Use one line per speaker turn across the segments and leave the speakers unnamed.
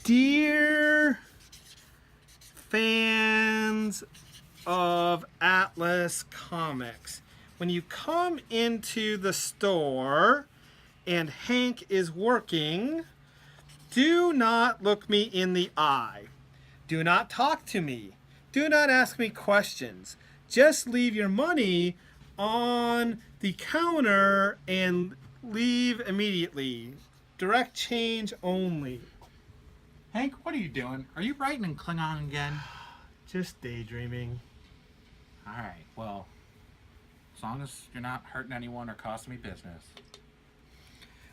Dear fans of Atlas Comics, when you come into the store and Hank is working, do not look me in the eye. Do not talk to me. Do not ask me questions. Just leave your money on the counter and leave immediately. Direct change only.
Hank, what are you doing? Are you writing in Klingon again?
Just daydreaming.
Alright, well, as long as you're not hurting anyone or costing me business.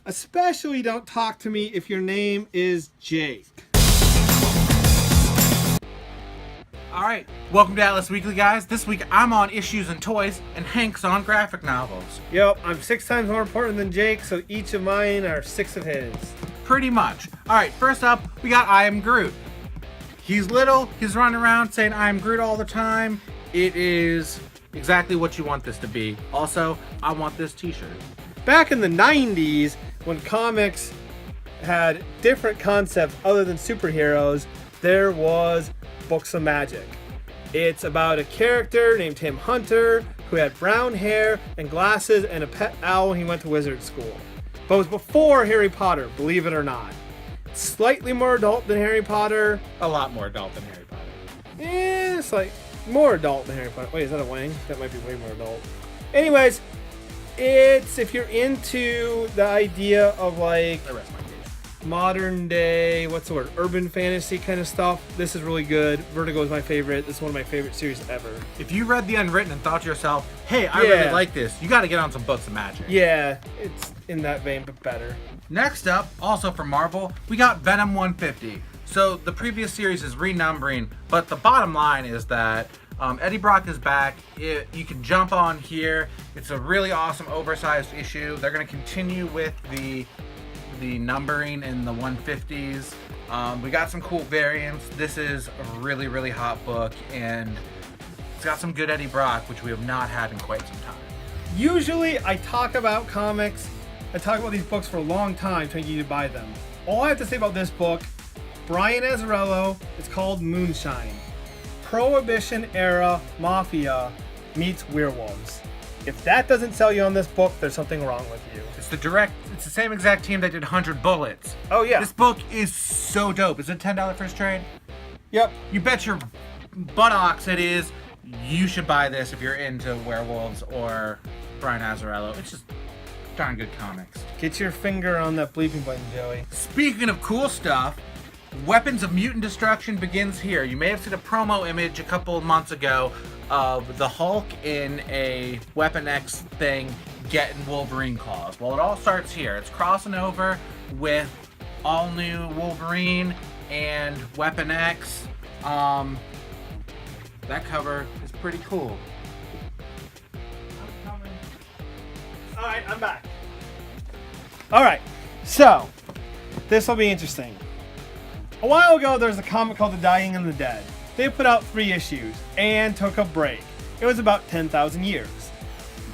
Especially don't talk to me if your name is Jake.
Alright, welcome to Atlas Weekly, guys. This week I'm on Issues and Toys, and Hank's on graphic novels.
Yep, I'm 6 times more important than Jake, so each of mine are 6 of his.
Pretty much. Alright, first up, we got I Am Groot. He's little, he's running around saying I am Groot all the time. It is exactly what you want this to be. Also, I want this t-shirt.
Back in the 90s, when comics had different concepts other than superheroes, there was Books of Magic. It's about a character named Tim Hunter who had brown hair and glasses and a pet owl when he went to wizard school. But it was before Harry Potter, believe it or not. Slightly more adult than Harry Potter.
A lot more adult than Harry Potter.
It's like more adult than Harry Potter. Wait, is that a wang? That might be way more adult. Anyways, it's if you're into the idea of like
The rest of my case.
modern day, what's the word, urban fantasy kind of stuff, this is really good. Vertigo is my favorite. This is one of my favorite series ever.
If you read The Unwritten and thought to yourself, hey, I
Yeah.
really like this, you got to get on some Books of Magic.
Yeah, it's in that vein, but better.
Next up, also from Marvel, we got Venom 150. So the previous series is renumbering, but the bottom line is that Eddie Brock is back. You can jump on here. It's a really awesome oversized issue. They're going to continue with the numbering in the 150s. We got some cool variants. This is a really, really hot book, and it's got some good Eddie Brock, which we have not had in quite some time.
Usually I talk about comics, I talk about these books for a long time trying to get you to buy them. All I have to say about this book, Brian Azzarello, it's called Moonshine. Prohibition era mafia meets werewolves. If that doesn't sell you on this book, there's something wrong with you.
It's the same exact team that did 100 Bullets.
Oh yeah.
This book is so dope. Is it $10 first trade?
Yep.
You bet your buttocks it is. You should buy this if you're into werewolves or Brian Azzarello. It's just darn good comics.
Get your finger on that bleeping button, Joey.
Speaking of cool stuff, Weapons of Mutant Destruction begins here. You may have seen a promo image a couple of months ago of the Hulk in a Weapon X thing getting Wolverine claws. Well, it all starts here. It's crossing over with all new Wolverine and Weapon X. That cover is pretty cool.
Alright, I'm back. Alright, so this will be interesting. A while ago, there was a comic called The Dying and the Dead. They put out 3 issues and took a break. It was about 10,000 years.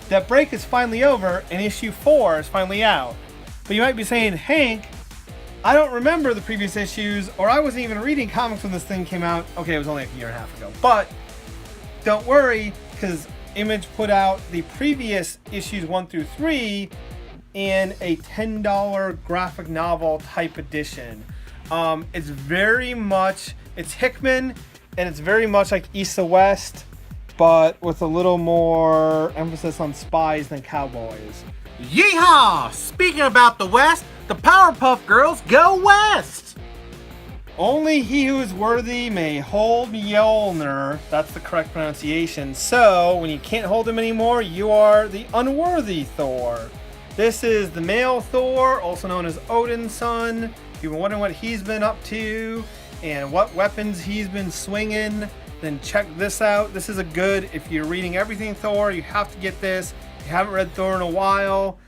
That break is finally over, and issue 4 is finally out. But you might be saying, Hank, I don't remember the previous issues, or I wasn't even reading comics when this thing came out. Okay, it was only a year and a half ago. But don't worry, because Image put out the previous issues 1 through 3 in a $10 graphic novel type edition. It's very much, it's Hickman, and it's very much like East to West, but with a little more emphasis on spies than cowboys.
Yeehaw! Speaking about the West, the Powerpuff Girls go west!
Only he who is worthy may hold Mjolnir. That's the correct pronunciation. So, when you can't hold him anymore, you are the unworthy Thor. This is the male Thor, also known as Odin's son. If you've been wondering what he's been up to and what weapons he's been swinging, then check this out. This is a good, if you're reading everything Thor, you have to get this. If you haven't read Thor in a while,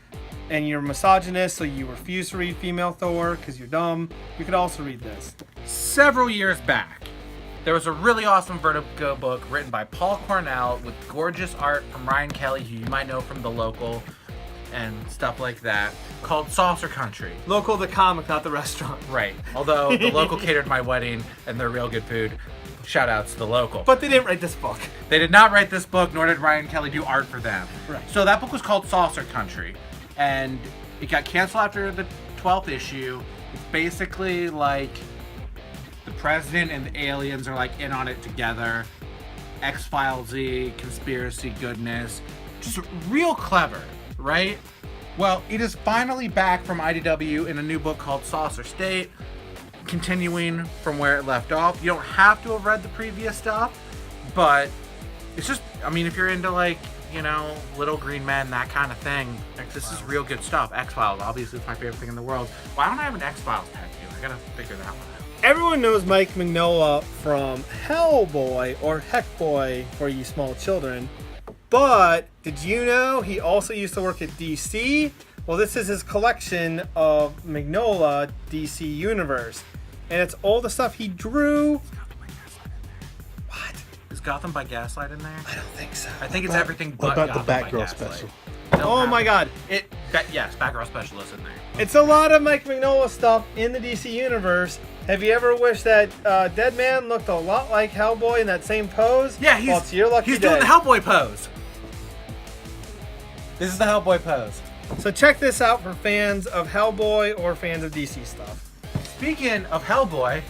and you're misogynist, so you refuse to read female Thor because you're dumb, you could also read this.
Several years back, there was a really awesome Vertigo book written by Paul Cornell with gorgeous art from Ryan Kelly, who you might know from The Local. and stuff like that, called Saucer Country.
Local the comic, not the restaurant.
Right. Although the local catered my wedding and they're real good food. Shout outs to the local.
But they didn't write this book.
They did not write this book, nor did Ryan Kelly do art for them.
Right.
So that book was called Saucer Country, and it got canceled after the 12th issue. It's basically like the president and the aliens are like in on it together. X-Files-y, conspiracy goodness. Just real clever, right? Well, it is finally back from IDW in a new book called Saucer State, continuing from where it left off. You don't have to have read the previous stuff, but it's just, I mean, if you're into like, you know, Little Green Men, that kind of thing, this is real good stuff. X-Files, obviously, it's my favorite thing in the world. Why don't I have an X-Files tattoo? I gotta figure that one out.
Everyone knows Mike Mignola from Hellboy, or Heckboy for you small children. But did you know he also used to work at DC? Well, this is his collection of Mignola DC Universe. And it's all the stuff he drew. What?
Is Gotham by Gaslight in there?
I don't think so.
I think it's everything but
What about
Gotham
the
by
Batgirl
Gaslight.
special?
Oh my god.
Yes, Batgirl special is in there.
It's a lot of Mike Mignola stuff in the DC Universe. Have you ever wished that Dead Man looked a lot like Hellboy in that same pose?
Yeah, he's,
well, it's your lucky
he's
day.
doing the Hellboy pose. This is the Hellboy pose.
So check this out for fans of Hellboy or fans of DC stuff.
Speaking of Hellboy,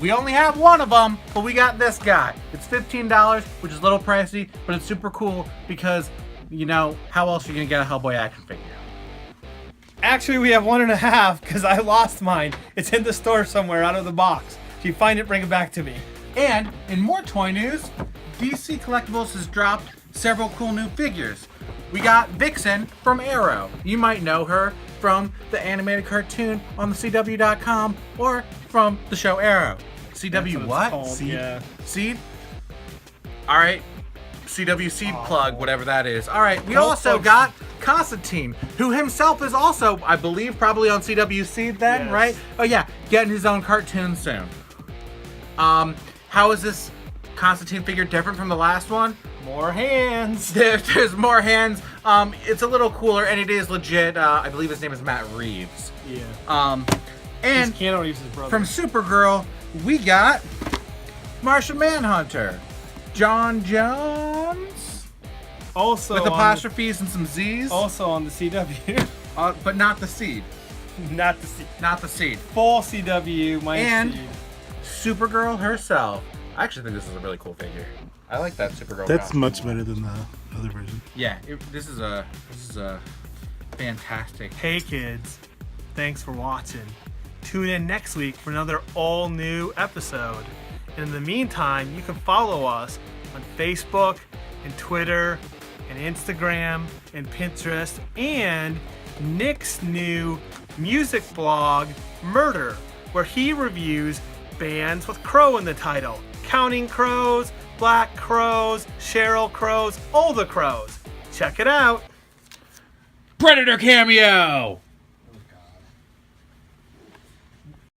we only have one of them, but we got this guy. It's $15, which is a little pricey, but it's super cool because, you know, how else are you going to get a Hellboy action figure?
Actually, we have 1.5 because I lost mine. It's in the store somewhere out of the box. If you find it, bring it back to me.
And in more toy news, DC Collectibles has dropped several cool new figures. We got Vixen from Arrow. You might know her from the animated cartoon on the CW.com or from the show Arrow. CW what?
Seed? Yeah.
Seed? Alright. CW Seed plug, whatever that is. Alright, we
Don't
also
plug
got Constantine, who himself is also, I believe, probably on CW Seed then,
Yes.
right? Oh yeah, getting his own cartoon soon. How is this Constantine figure different from the last one?
More hands.
There's more hands. It's a little cooler, and it is legit. I believe his name is Matt Reeves.
Yeah.
And
Keanu Reeves' brother.
from Supergirl, we got Martian Manhunter, John Jones,
also
with
on
apostrophes and some Z's,
also on the CW.
but not the Seed.
Not the C.
Not the Seed.
Full CW minus
And
Seed.
Supergirl herself. I actually think this is a really cool figure. I like that Supergirl.
That's
costume.
much better than the other version.
Yeah, this is a fantastic.
Hey kids, thanks for watching. Tune in next week for another all-new episode. And in the meantime, you can follow us on Facebook and Twitter and Instagram and Pinterest and Nick's new music blog, Murder, where he reviews bands with Crow in the title. Counting Crows, Black Crows, Sheryl Crows, all the Crows. Check it out.
Predator cameo!